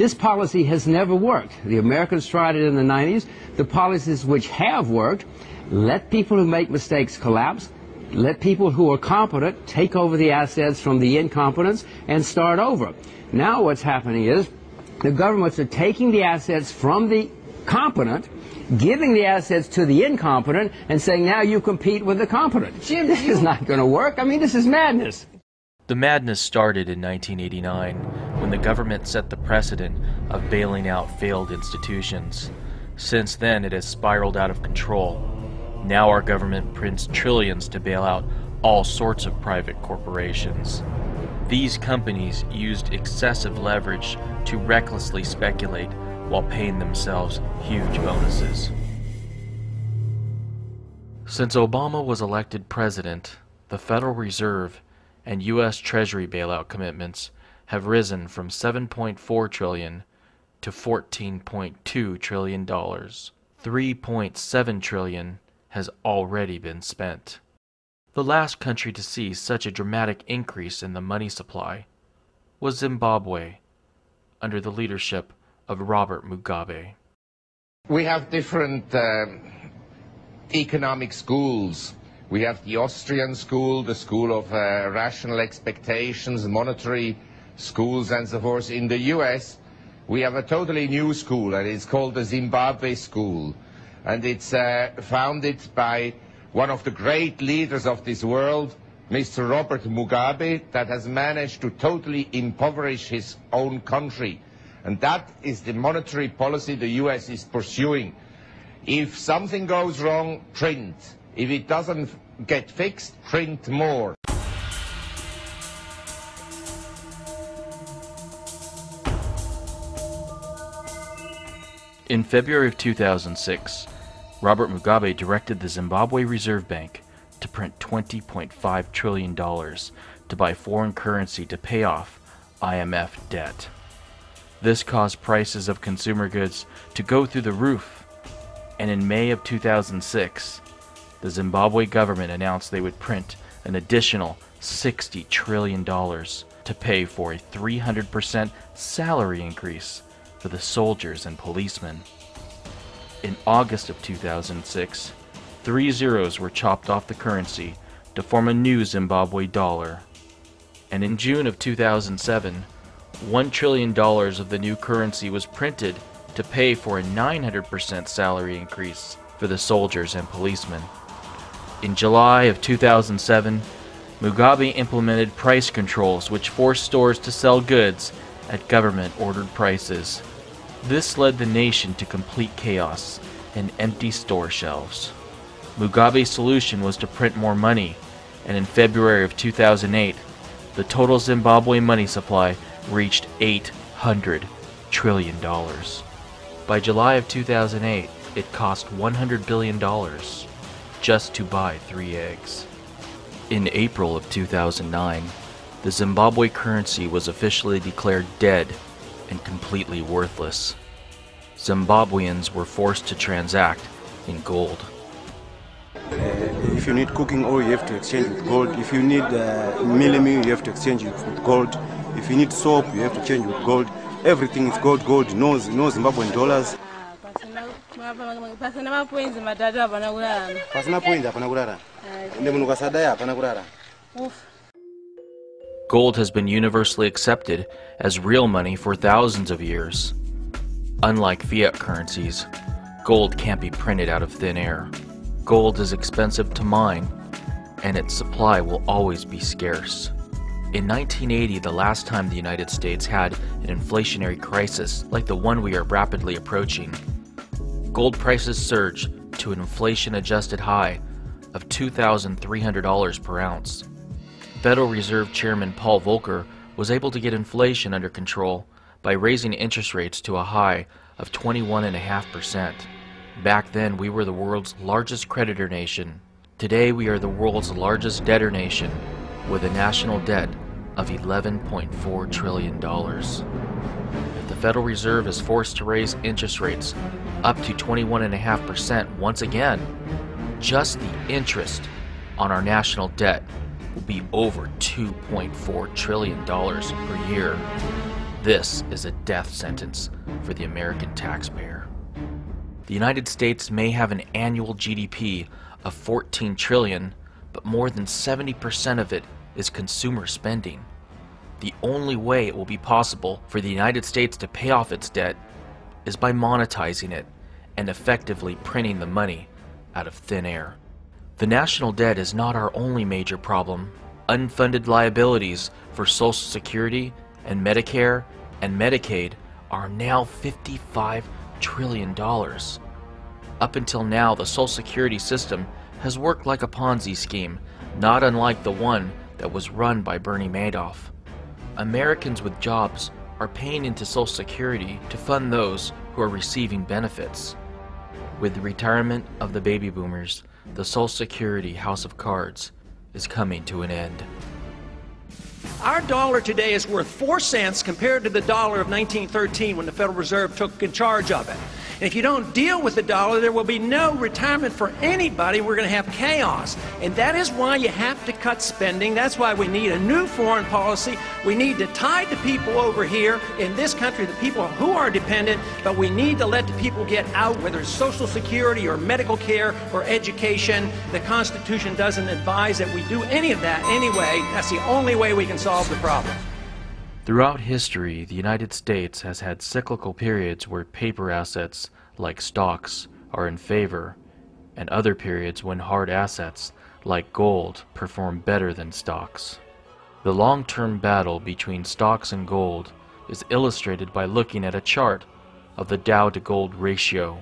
this policy has never worked. The Americans tried it in the 90s. The policies which have worked, let people who make mistakes collapse, let people who are competent take over the assets from the incompetents and start over. Now what's happening is the governments are taking the assets from the competent, giving the assets to the incompetent, and saying, now you compete with the competent. Jim, this is not going to work. I mean, this is madness. The madness started in 1989 when the government set the precedent of bailing out failed institutions. Since then, it has spiraled out of control. Now our government prints trillions to bail out all sorts of private corporations. These companies used excessive leverage to recklessly speculate while paying themselves huge bonuses. Since Obama was elected president, the Federal Reserve and U.S. Treasury bailout commitments have risen from $7.4 trillion to $14.2 trillion. $3.7 trillion has already been spent. The last country to see such a dramatic increase in the money supply was Zimbabwe, under the leadership of Robert Mugabe. We have different economic schools. We have the Austrian school, the school of rational expectations, monetary schools and so forth. In the US, we have a totally new school, and it's called the Zimbabwe School. And it's founded by one of the great leaders of this world, Mr. Robert Mugabe, that has managed to totally impoverish his own country. And that is the monetary policy the US is pursuing. If something goes wrong, print. If it doesn't get fixed, print more. In February of 2006, Robert Mugabe directed the Zimbabwe Reserve Bank to print $20.5 trillion to buy foreign currency to pay off IMF debt. This caused prices of consumer goods to go through the roof, and in May of 2006, the Zimbabwe government announced they would print an additional $60 trillion to pay for a 300% salary increase for the soldiers and policemen. In August of 2006, 3 zeros were chopped off the currency to form a new Zimbabwe dollar. And in June of 2007, $1 trillion of the new currency was printed to pay for a 900% salary increase for the soldiers and policemen. In July of 2007, Mugabe implemented price controls which forced stores to sell goods at government-ordered prices. This led the nation to complete chaos and empty store shelves. Mugabe's solution was to print more money, and in February of 2008, the total Zimbabwe money supply reached $800 trillion. By July of 2008, it cost $100 billion just to buy 3 eggs. In April of 2009, the Zimbabwe currency was officially declared dead and completely worthless. Zimbabweans were forced to transact in gold. If you need cooking oil, you have to exchange with gold. If you need meal, you have to exchange it with gold. If you need soap, you have to change with gold. Everything is gold, gold, no Zimbabwean dollars. Gold has been universally accepted as real money for thousands of years. Unlike fiat currencies, gold can't be printed out of thin air. Gold is expensive to mine, and its supply will always be scarce. In 1980, the last time the United States had an inflationary crisis like the one we are rapidly approaching, gold prices surged to an inflation-adjusted high of $2,300 per ounce. Federal Reserve Chairman Paul Volcker was able to get inflation under control by raising interest rates to a high of 21.5%. Back then, we were the world's largest creditor nation. Today, we are the world's largest debtor nation, with a national debt of $11.4 trillion. If the Federal Reserve is forced to raise interest rates up to 21.5% once again, just the interest on our national debt will be over $2.4 trillion per year. This is a death sentence for the American taxpayer. The United States may have an annual GDP of $14 trillion, but more than 70% of it is consumer spending. The only way it will be possible for the United States to pay off its debt is by monetizing it and effectively printing the money out of thin air. The national debt is not our only major problem. Unfunded liabilities for Social Security and Medicare and Medicaid are now $55 trillion. Up until now, the Social Security system has worked like a Ponzi scheme, not unlike the one that was run by Bernie Madoff. Americans with jobs are paying into Social Security to fund those who are receiving benefits. With the retirement of the baby boomers, the Social Security house of cards is coming to an end. Our dollar today is worth 4 cents compared to the dollar of 1913 when the Federal Reserve took in charge of it. And if you don't deal with the dollar, there will be no retirement for anybody. We're going to have chaos. And that is why you have to cut spending. That's why we need a new foreign policy. We need to tie the people over here in this country, the people who are dependent, but we need to let the people get out, whether it's Social Security or medical care or education. The Constitution doesn't advise that we do any of that anyway. That's the only way we can solve the problem. Throughout history, the United States has had cyclical periods where paper assets, like stocks, are in favor, and other periods when hard assets, like gold, perform better than stocks. The long-term battle between stocks and gold is illustrated by looking at a chart of the Dow to gold ratio,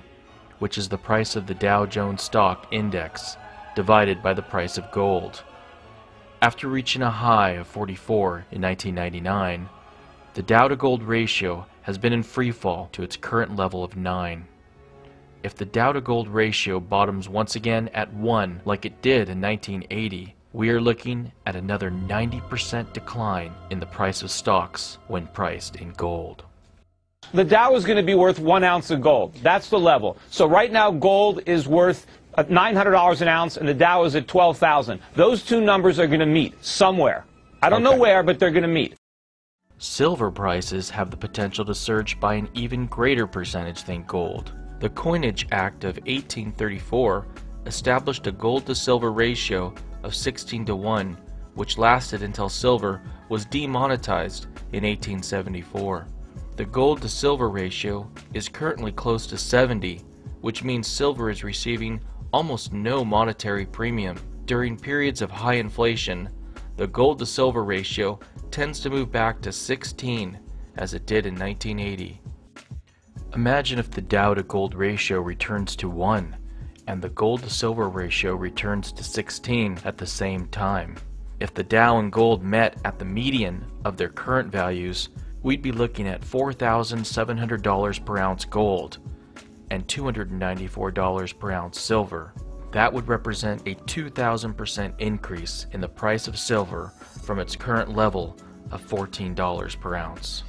which is the price of the Dow Jones Stock Index divided by the price of gold. After reaching a high of 44 in 1999, the Dow to gold ratio has been in free fall to its current level of 9. If the Dow to gold ratio bottoms once again at 1 like it did in 1980, we are looking at another 90% decline in the price of stocks when priced in gold. The Dow is going to be worth 1 ounce of gold. That's the level. So right now gold is worth $900 an ounce and the Dow is at 12,000. Those two numbers are going to meet somewhere. I don't know where, but they're going to meet. Silver prices have the potential to surge by an even greater percentage than gold. The Coinage Act of 1834 established a gold to silver ratio of 16:1, which lasted until silver was demonetized in 1874. The gold to silver ratio is currently close to 70, which means silver is receiving almost no monetary premium. During periods of high inflation, the gold to silver ratio tends to move back to 16, as it did in 1980. Imagine if the Dow to gold ratio returns to 1 and the gold to silver ratio returns to 16 at the same time. If the Dow and gold met at the median of their current values, we'd be looking at $4,700 per ounce gold and $294 per ounce silver. That would represent a 2,000% increase in the price of silver from its current level of $14 per ounce.